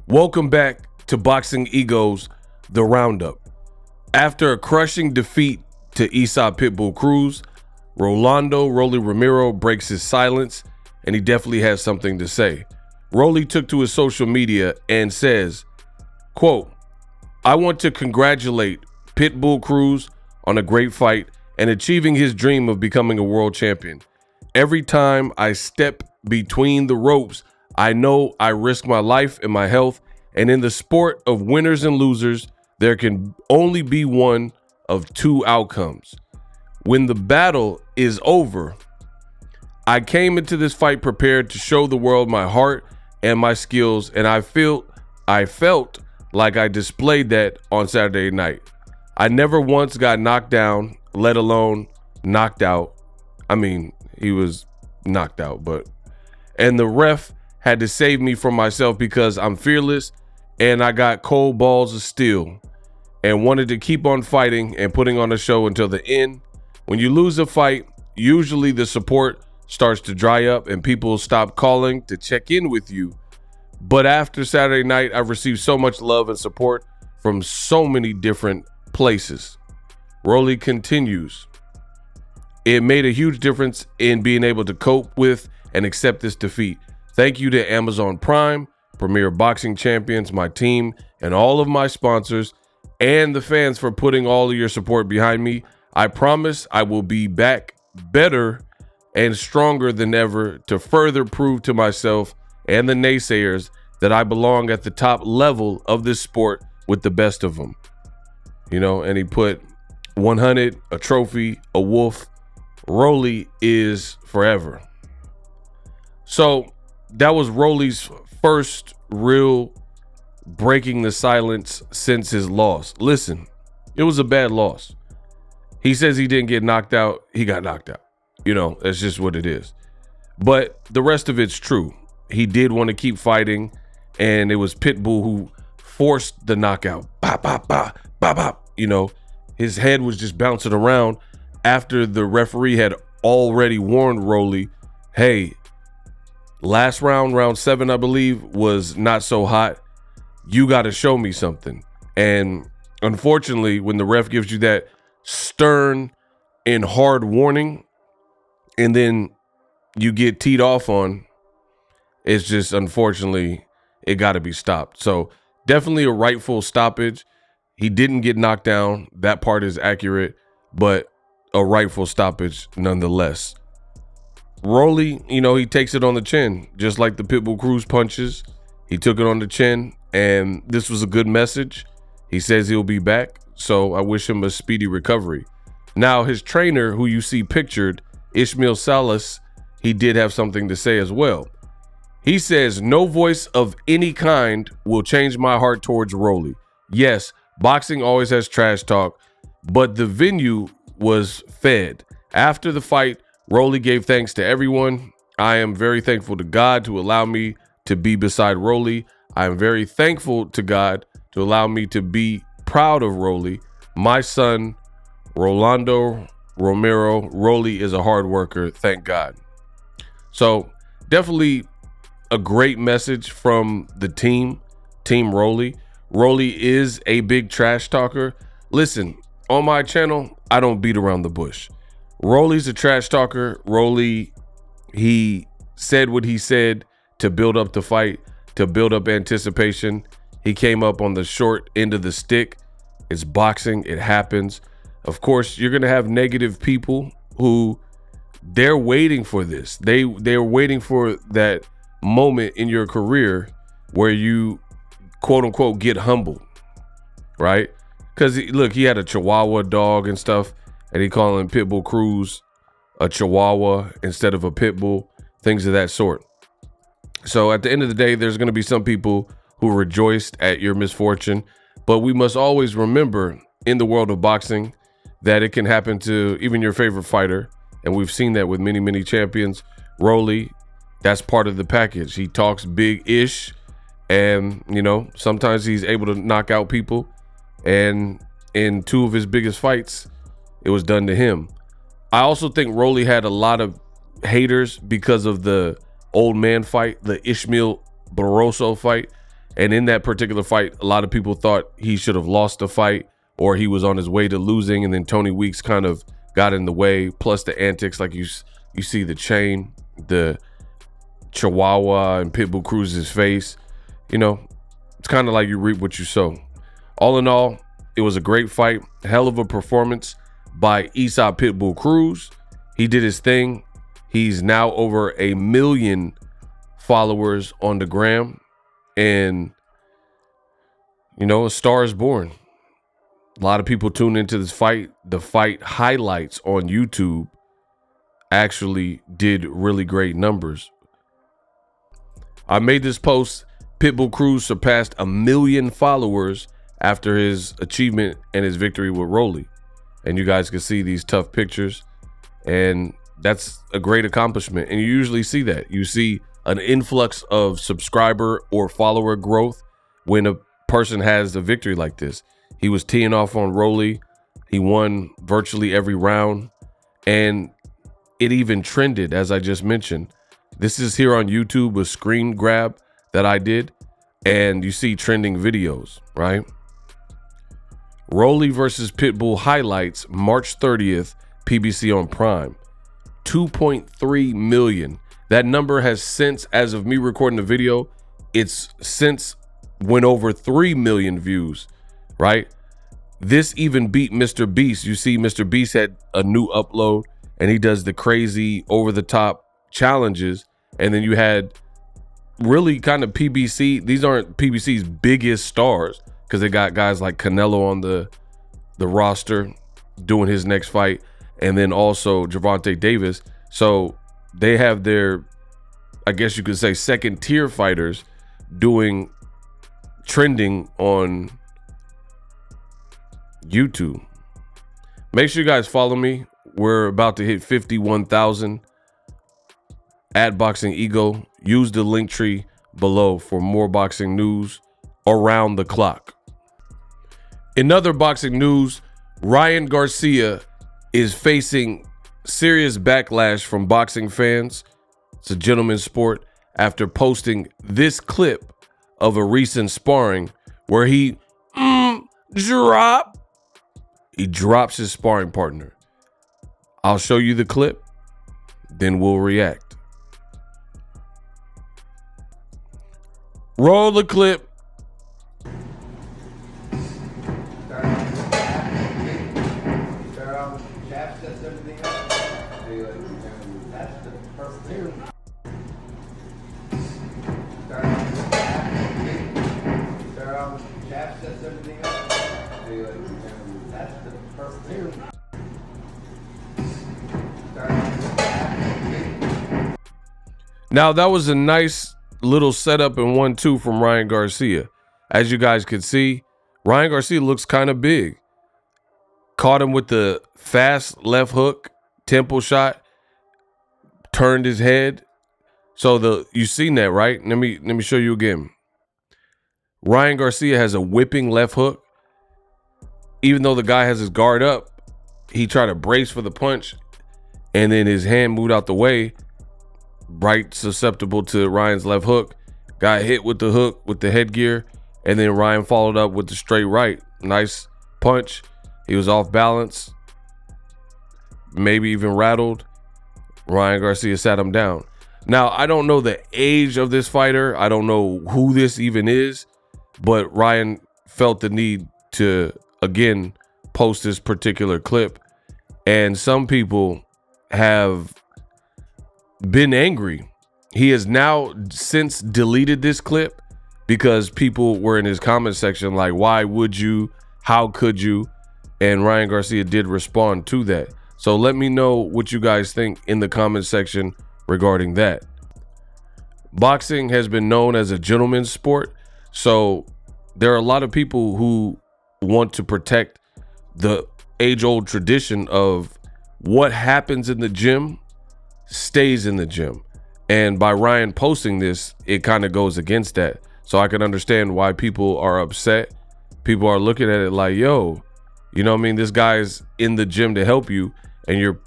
Welcome back to Boxingego's The Roundup. After a crushing defeat to Pitbull Cruz, Rolly Romero breaks his silence, and he definitely has something to say. Rolly took to his social media and says, quote, "I want to congratulate Pitbull Cruz on a great fight and achieving his dream of becoming a world champion. Every time I step between the ropes, I know I risk my life and my health, and in the sport of winners and losers, there can only be one of two outcomes. When the battle is over, I came into this fight prepared to show the world my heart and my skills, and I felt like I displayed that on Saturday night. I never once got knocked down, let alone knocked out. I mean, he was knocked out, and the ref had to save me from myself because I'm fearless and I got cold balls of steel and wanted to keep on fighting and putting on a show until the end. When you lose a fight, usually the support starts to dry up and people stop calling to check in with you. But after Saturday night, I've received so much love and support from so many different places." Rolly continues, "It made a huge difference in being able to cope with and accept this defeat. Thank you to Amazon Prime, Premier Boxing Champions, my team, and all of my sponsors, and the fans for putting all of your support behind me. I promise I will be back better and stronger than ever to further prove to myself and the naysayers that I belong at the top level of this sport with the best of them." You know, and he put 100, a trophy, a wolf. Rolly is forever. So that was Rolly's first real breaking the silence since his loss. Listen, it was a bad loss. He says he didn't get knocked out. He got knocked out. You know, that's just what it is. But the rest of it's true. He did want to keep fighting, and it was Pitbull who forced the knockout. Bop, bop, bop, bop, bop. You know, his head was just bouncing around after the referee had already warned Rolly, hey, last round, round 7, I believe, was not so hot. You got to show me something. And unfortunately, when the ref gives you that stern and hard warning, and then you get teed off on, it's just, unfortunately, it got to be stopped. So definitely a rightful stoppage. He didn't get knocked down. That part is accurate, but a rightful stoppage nonetheless. Rolly, you know, he takes it on the chin, just like the Pitbull Cruz punches. He took it on the chin, and this was a good message. He says he'll be back, so I wish him a speedy recovery. Now, his trainer, who you see pictured, Ishmael Salas, he did have something to say as well. He says, "No voice of any kind will change my heart towards Rolly. Yes, boxing always has trash talk, but the venue was fed. After the fight, Rolly gave thanks to everyone. I am very thankful to God to allow me to be beside Rolly. I am very thankful to God to allow me to be proud of Rolly. My son, Rolando Romero, Rolly is a hard worker. Thank God." So definitely a great message from the team Rolly. Rolly is a big trash talker. Listen, on my channel, I don't beat around the bush. Rolly's a trash talker. Rolly, he said what he said to build up the fight, to build up anticipation. He came up on the short end of the stick. It's boxing. It happens. Of course, you're going to have negative people who they're waiting for this. They're waiting for that moment in your career where you, quote unquote, get humbled, right? Because look, he had a Chihuahua dog and stuff, and he calling Pitbull Cruz a Chihuahua instead of a Pitbull, things of that sort. So at the end of the day, there's going to be some people who rejoiced at your misfortune, but we must always remember in the world of boxing that it can happen to even your favorite fighter, and we've seen that with many, many champions. Rolly, that's part of the package. He talks big-ish, and, you know, sometimes he's able to knock out people, and in 2 of his biggest fights, it was done to him. I also think Rolly had a lot of haters because of the old man fight, the Ishmael Barroso fight. And in that particular fight, a lot of people thought he should have lost the fight or he was on his way to losing. And then Tony Weeks kind of got in the way. Plus the antics, like you see the chain, the Chihuahua and Pitbull Cruz's face. You know, it's kind of like you reap what you sow. All in all, it was a great fight. Hell of a performance by Isaac Pitbull Cruz. He did his thing. He's now over 1 million followers on the gram. And, you know, a star is born. A lot of people tune into this fight. The fight highlights on YouTube actually did really great numbers. I made this post. Pitbull Cruz surpassed 1 million followers after his achievement and his victory with Rolly. And you guys can see these tough pictures. And that's a great accomplishment. And you usually see that. You see an influx of subscriber or follower growth when a person has a victory like this. He was teeing off on Rolly. He won virtually every round. And it even trended, as I just mentioned. This is here on YouTube, a screen grab that I did. And you see trending videos, right? Rolly versus Pitbull highlights, March 30th, PBC on Prime. 2.3 million. That number has since, as of me recording the video, it's since went over 3 million views, right? This even beat Mr. Beast. You see Mr. Beast had a new upload and he does the crazy over-the-top challenges. And then you had really kind of PBC. These aren't PBC's biggest stars because they got guys like Canelo on the roster doing his next fight. And then also Gervonta Davis. So they have their, I guess you could say, second tier fighters doing trending on YouTube. Make sure you guys follow me. We're about to hit 51,000 at Boxingego. Use the link tree below for more boxing news around the clock. In other boxing news, Ryan Garcia is facing serious backlash from boxing fans. It's a gentleman's sport after posting this clip of a recent sparring where he drops his sparring partner. I'll show you the clip, then we'll react. Roll the clip. Now, that was a nice little setup and 1-2 from Ryan Garcia. As you guys can see, Ryan Garcia looks kind of big. Caught him with the fast left hook, temple shot, turned his head. So you seen that, right? Let me show you again. Ryan Garcia has a whipping left hook. Even though the guy has his guard up, he tried to brace for the punch, and then his hand moved out the way. Right, susceptible to Ryan's left hook, got hit with the hook with the headgear, and then Ryan followed up with the straight right. Nice punch. He was off balance, maybe even rattled. Ryan Garcia sat him down. Now, I don't know the age of this fighter. I don't know who this even is, but Ryan felt the need to, again, post this particular clip. And some people have been angry. He has now since deleted this clip because people were in his comment section like, why would you? How could you? And Ryan Garcia did respond to that. So let me know what you guys think in the comment section regarding that. Boxing has been known as a gentleman's sport. So there are a lot of people who want to protect the age-old tradition of what happens in the gym stays in the gym. And by Ryan posting this, it kind of goes against that. So I can understand why people are upset. People are looking at it like, yo, you know what I mean? This guy's in the gym to help you. And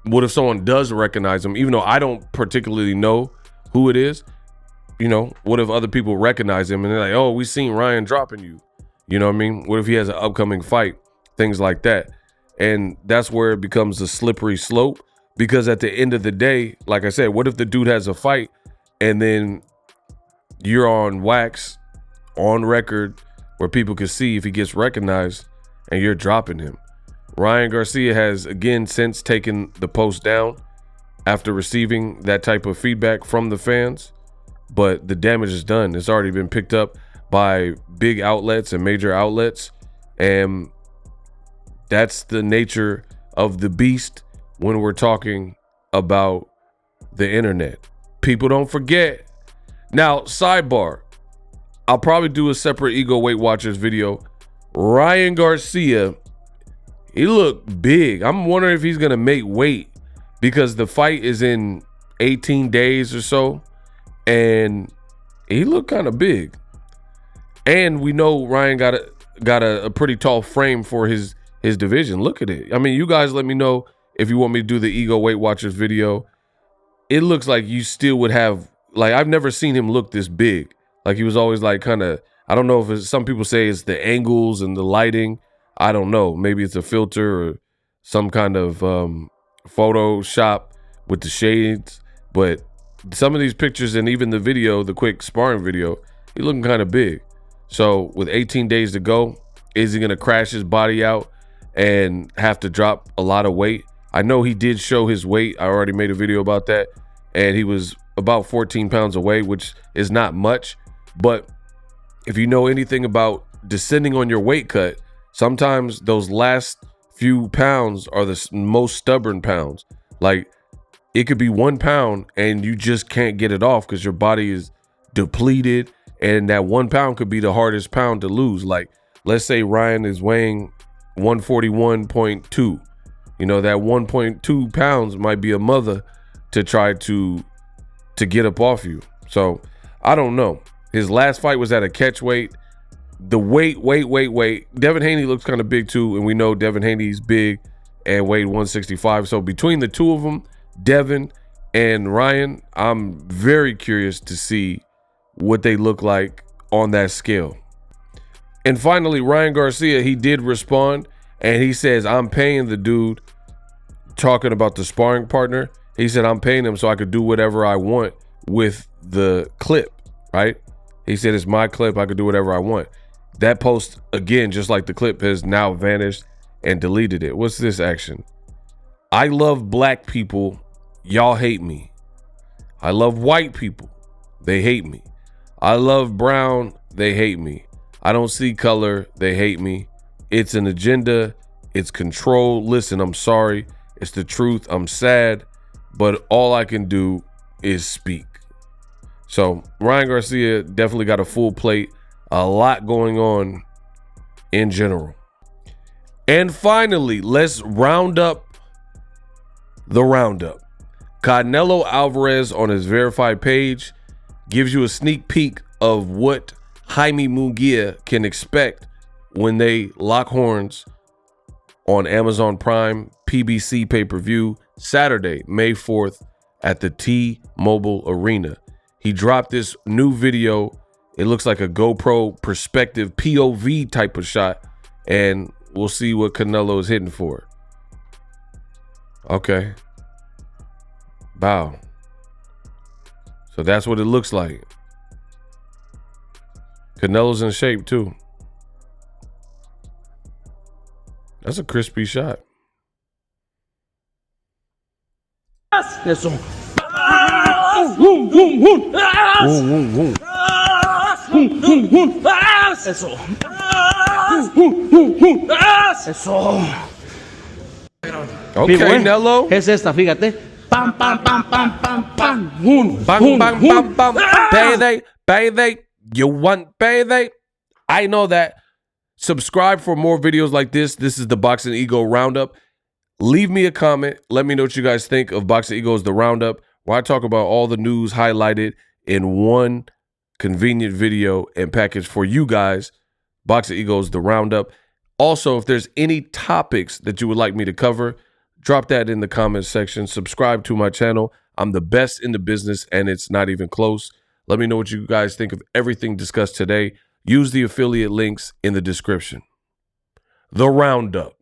what if someone does recognize him, even though I don't particularly know who it is? you know, what if other people recognize him and they're like, oh, we seen Ryan dropping you. You know what I mean? What if he has an upcoming fight? Things like that. And that's where it becomes a slippery slope, because at the end of the day, like I said, what if the dude has a fight and then you're on wax, on record, where people can see if he gets recognized and you're dropping him? Ryan Garcia has again since taken the post down after receiving that type of feedback from the fans, but the damage is done. It's already been picked up by big outlets and major outlets, and that's the nature of the beast when we're talking about the internet. People don't forget. Now, sidebar, I'll probably do a separate Ego Weight Watchers video. Ryan Garcia, he looked big. I'm wondering if he's gonna make weight, because the fight is in 18 days or so, and he looked kind of big. And we know Ryan got a pretty tall frame for his division. Look at it. I mean, you guys let me know if you want me to do the Ego Weight Watchers video. It looks like you still would have, like, I've never seen him look this big. Like, he was always like kind of, I don't know if it's, some people say it's the angles and the lighting. I don't know. Maybe it's a filter or some kind of Photoshop with the shades. But some of these pictures and even the video, the quick sparring video, he looking kind of big. So with 18 days to go, is he going to crash his body out and have to drop a lot of weight? I know he did show his weight. I already made a video about that. And he was about 14 pounds away, which is not much. But if you know anything about descending on your weight cut, sometimes those last few pounds are the most stubborn pounds. Like, it could be 1 pound and you just can't get it off because your body is depleted. And that 1 pound could be the hardest pound to lose. Like, let's say Ryan is weighing 141.2. You know, that 1.2 pounds might be a mother to try to get up off you. So I don't know. His last fight was at a catch weight. The weight. Devin Haney looks kind of big too. And we know Devin Haney's big and weighed 165. So between the two of them, Devin and Ryan, I'm very curious to see what they look like on that scale. And finally, Ryan Garcia, he did respond and he says, I'm paying the dude, talking about the sparring partner. He said, I'm paying him so I could do whatever I want with the clip, right? He said, it's my clip. I could do whatever I want. That post, again, just like the clip, has now vanished and deleted it. What's this action? I love black people. Y'all hate me. I love white people. They hate me. I love brown. They hate me. I don't see color. They hate me. It's an agenda. It's control. Listen, I'm sorry. It's the truth. I'm sad, but all I can do is speak. So Ryan Garcia definitely got a full plate, a lot going on in general. And finally, let's round up the roundup. Canelo Alvarez on his verified page gives you a sneak peek of what Jaimie Munguia can expect when they lock horns on Amazon Prime PBC pay-per-view Saturday, May 4th at the T-Mobile Arena. He dropped this new video. It looks like a GoPro perspective POV type of shot, and we'll see what Canelo is hitting for. Okay. Wow. So that's what it looks like. Canelo's in shape too. That's a crispy shot. Eso. Eso. Eso. Okay, Nello. Es esta, fíjate. Pam, pam, pam, pam, pam, pam. Bang, bang, bam, bam. Baby, you want baby? I know that. Subscribe for more videos like this. This is the Boxingego Roundup. Leave me a comment. Let me know what you guys think of Boxingego's The Roundup, where I talk about all the news highlighted in one convenient video and package for you guys. Boxingego's The Roundup. Also, if there's any topics that you would like me to cover, drop that in the comment section. Subscribe to my channel. I'm the best in the business, and it's not even close. Let me know what you guys think of everything discussed today. Use the affiliate links in the description. The Roundup.